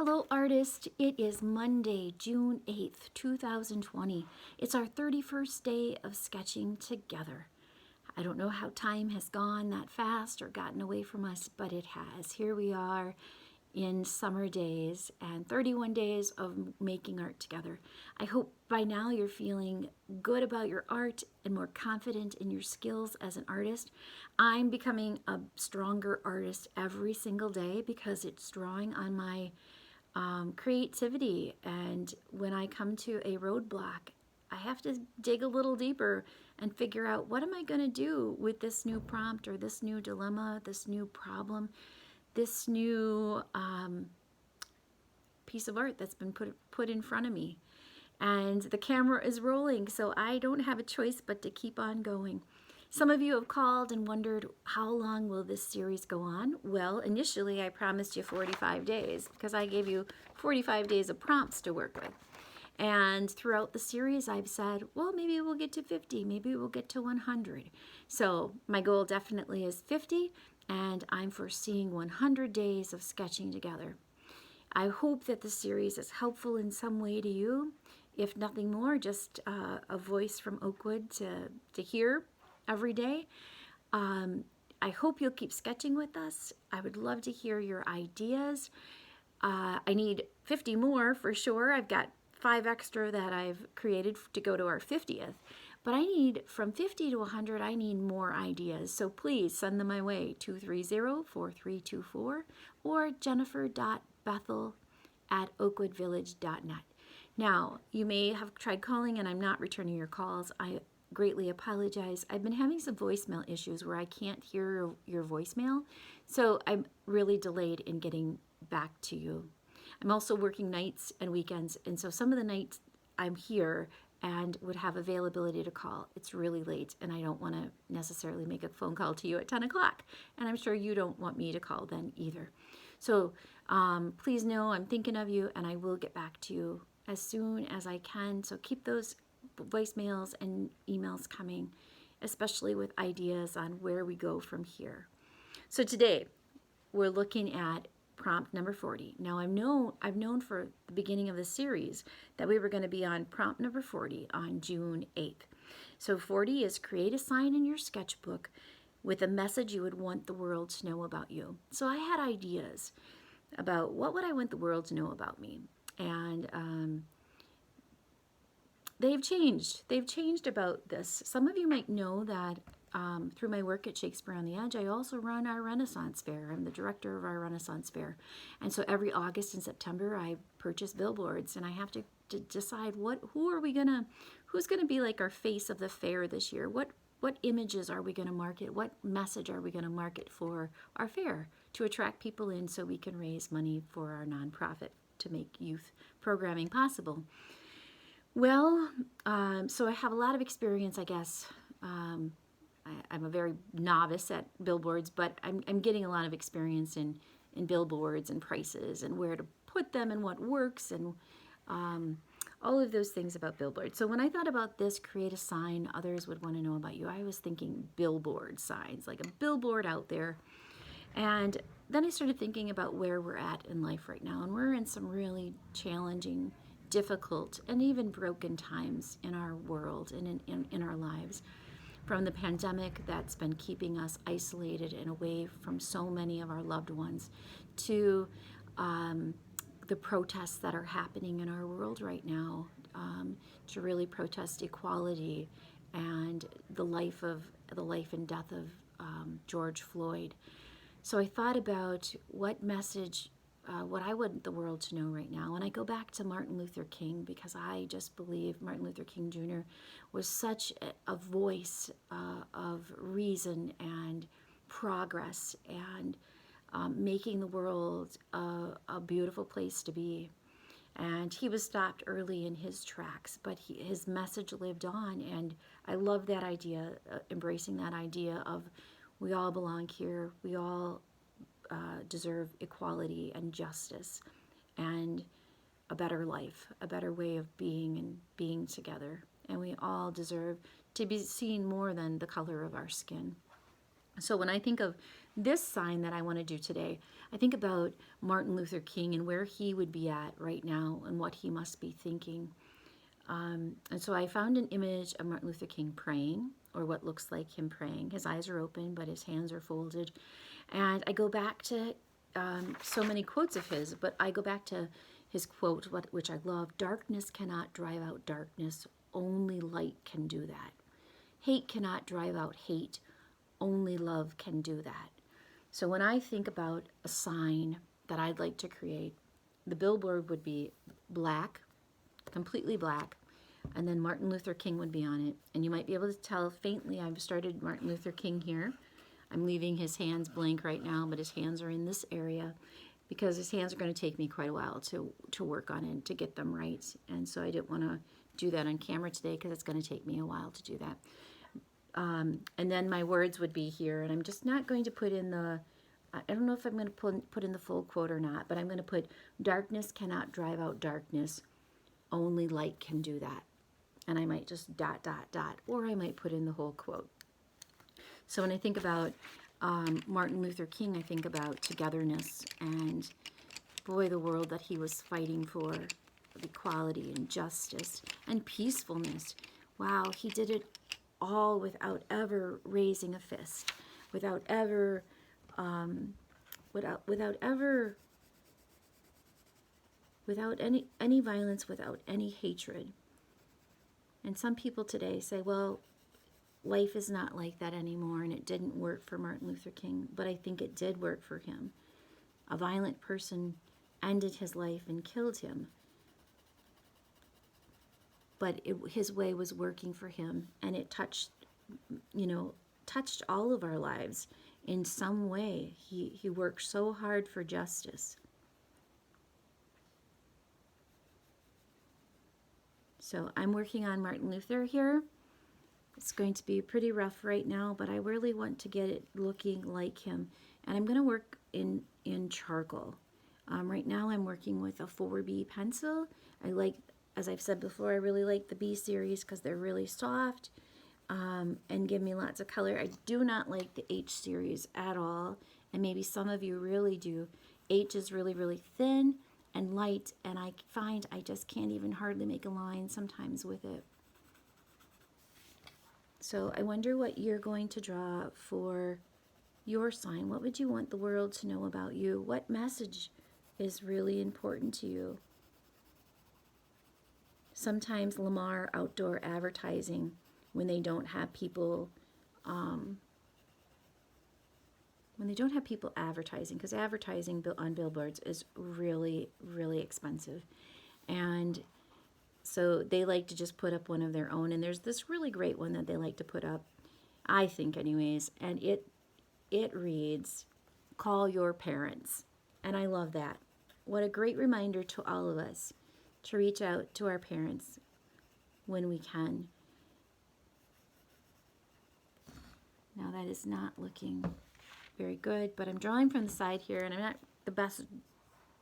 Hello, artist. It is Monday, June 8th, 2020. It's our 31st day of sketching together. I don't know how time has gone that fast or gotten away from us, but it has. Here we are in summer days and 31 days of making art together. I hope by now you're feeling good about your art and more confident in your skills as an artist. I'm becoming a stronger artist every single day because it's drawing on my creativity, and when I come to a roadblock, I have to dig a little deeper and figure out what am I going to do with this new prompt or this new dilemma, this new problem, this new piece of art that's been put in front of me. And the camera is rolling, so I don't have a choice but to keep on going. Some of you have called and wondered, how long will this series go on? Well, initially I promised you 45 days because I gave you 45 days of prompts to work with. And throughout the series I've said, well, maybe we'll get to 50, maybe we'll get to 100. So my goal definitely is 50, and I'm foreseeing 100 days of sketching together. I hope that the series is helpful in some way to you. If nothing more, just a voice from Oakwood to hear every day. I hope you'll keep sketching with us. I would love to hear your ideas. I need 50 more for sure. I've got 5 extra that I've created to go to our 50th. But I need, from 50 to 100, I need more ideas. So please send them my way, 230-4324 or jennifer.bethel@oakwoodvillage.net. Now, you may have tried calling and I'm not returning your calls. I greatly apologize. I've been having some voicemail issues where I can't hear your voicemail, so I'm really delayed in getting back to you. I'm also working nights and weekends, and so some of the nights I'm here and would have availability to call. It's really late, and I don't want to necessarily make a phone call to you at 10 o'clock, and I'm sure you don't want me to call then either. So please know I'm thinking of you, and I will get back to you as soon as I can. So keep those voicemails and emails coming, especially with ideas on where we go from here. So today we're looking at prompt number 40. Now I've known for the beginning of the series that we were going to be on prompt number 40 on June 8th. So 40 is create a sign in your sketchbook with a message you would want the world to know about you. So I had ideas about what would I want the world to know about me, and they've changed. They've changed about this. Some of you might know that through my work at Shakespeare on the Edge, I also run our Renaissance Fair. I'm the director of our Renaissance Fair. And so every August and September, I purchase billboards, and I have to decide who's gonna be like our face of the fair this year? What images are we gonna market? What message are we gonna market for our fair to attract people in so we can raise money for our nonprofit to make youth programming possible? Well, so I have a lot of experience, I guess. I'm a very novice at billboards, but I'm getting a lot of experience in billboards and prices and where to put them and what works and all of those things about billboards. So when I thought about this, create a sign others would want to know about you, I was thinking billboard signs, like a billboard out there. And then I started thinking about where we're at in life right now, and we're in some really challenging, difficult, and even broken times in our world and in our lives. From the pandemic that's been keeping us isolated and away from so many of our loved ones, to the protests that are happening in our world right now, to really protest equality and the life and death of George Floyd. So I thought about what message, what I want the world to know right now. And I go back to Martin Luther King, because I just believe Martin Luther King Jr. was such a voice of reason and progress and making the world a beautiful place to be. And he was stopped early in his tracks, but his message lived on. And I love that idea, embracing that idea of we all belong here, we all deserve equality and justice and a better life, a better way of being and being together. And we all deserve to be seen more than the color of our skin. So when I think of this sign that I want to do today, I think about Martin Luther King and where he would be at right now and what he must be thinking. And so I found an image of Martin Luther King praying, or what looks like him praying. His eyes are open, but his hands are folded. And I go back to so many quotes of his, but I go back to his quote, which I love: "Darkness cannot drive out darkness, only light can do that. Hate cannot drive out hate, only love can do that." So when I think about a sign that I'd like to create, the billboard would be black, completely black, and then Martin Luther King would be on it. And you might be able to tell faintly I've started Martin Luther King here. I'm leaving his hands blank right now, but his hands are in this area because his hands are going to take me quite a while to work on it, to get them right. And so I didn't want to do that on camera today because it's going to take me a while to do that. And then my words would be here, and I'm just not going to put in the, I don't know if I'm going to put in the full quote or not, but I'm going to put, "Darkness cannot drive out darkness, only light can do that." And I might just ... or I might put in the whole quote. So when I think about Martin Luther King, I think about togetherness and, boy, the world that he was fighting for, equality and justice and peacefulness. Wow, he did it all without ever raising a fist, without ever, without any violence, without any hatred. And some people today say, well, life is not like that anymore, and it didn't work for Martin Luther King, but I think it did work for him. A violent person ended his life and killed him, but his way was working for him, and it touched all of our lives in some way. He worked so hard for justice. So I'm working on Martin Luther here. It's going to be pretty rough right now, but I really want to get it looking like him. And I'm going to work in charcoal. Right now I'm working with a 4B pencil. I like, as I've said before, I really like the B series because they're really soft and give me lots of color. I do not like the H series at all, and maybe some of you really do. H is really, really thin and light, and I find I just can't even hardly make a line sometimes with it. So I wonder what you're going to draw for your sign. What would you want the world to know about you? What message is really important to you? Sometimes Lamar Outdoor Advertising, when they don't have people advertising, because advertising on billboards is really, really expensive. And so they like to just put up one of their own. And there's this really great one that they like to put up, I think anyways, and it reads, "Call your parents." And I love that. What a great reminder to all of us to reach out to our parents when we can. Now that is not looking very good, but I'm drawing from the side here, and I'm not the best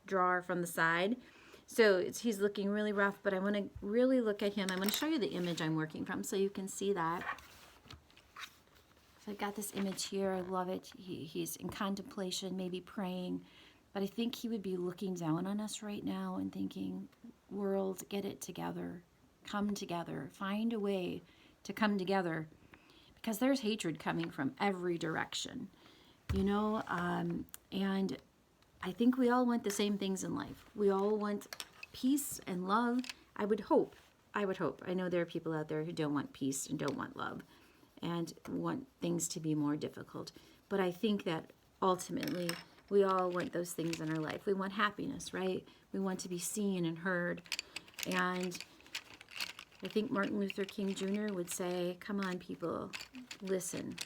drawer from the side. So he's looking really rough, but I want to really look at him. I'm going to show you the image I'm working from so you can see that. So I got this image here. I love it. He's in contemplation, maybe praying, but I think he would be looking down on us right now and thinking, world, get it together. Come together. Find a way to come together, because there's hatred coming from every direction, and I think we all want the same things in life. We all want peace and love. I would hope. I know there are people out there who don't want peace and don't want love and want things to be more difficult. But I think that ultimately we all want those things in our life. We want happiness, right? We want to be seen and heard. And I think Martin Luther King Jr. would say, come on, people, listen.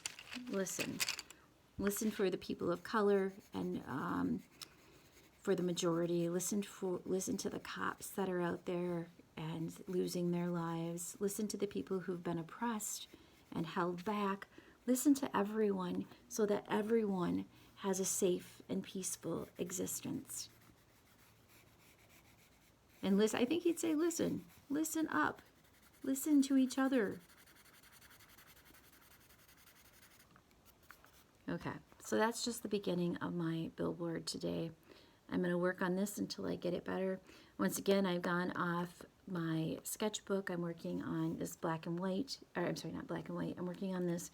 Listen for the people of color and for the majority. Listen to the cops that are out there and losing their lives. Listen to the people who've been oppressed and held back. Listen to everyone so that everyone has a safe and peaceful existence. And listen, I think he'd say, listen up. Listen to each other. Okay, So that's just the beginning of my billboard today. I'm going to work on this until I get it better. Once again, I've gone off my sketchbook. I'm working on this black and white, or I'm sorry, not black and white. I'm working on this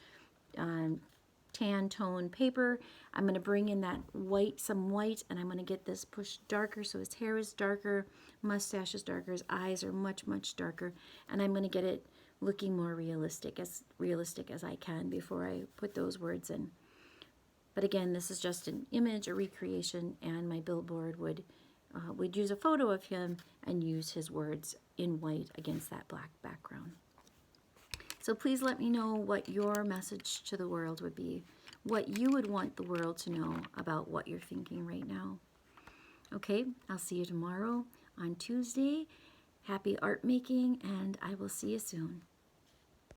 tan tone paper. I'm going to bring in that white, some white, and I'm going to get this pushed darker so his hair is darker, mustache is darker, his eyes are much, much darker, and I'm going to get it looking more realistic as I can before I put those words in. But again, this is just an image, a recreation, and my billboard would use a photo of him and use his words in white against that black background. So please let me know what your message to the world would be, what you would want the world to know about what you're thinking right now. Okay, I'll see you tomorrow on Tuesday. Happy art making, and I will see you soon.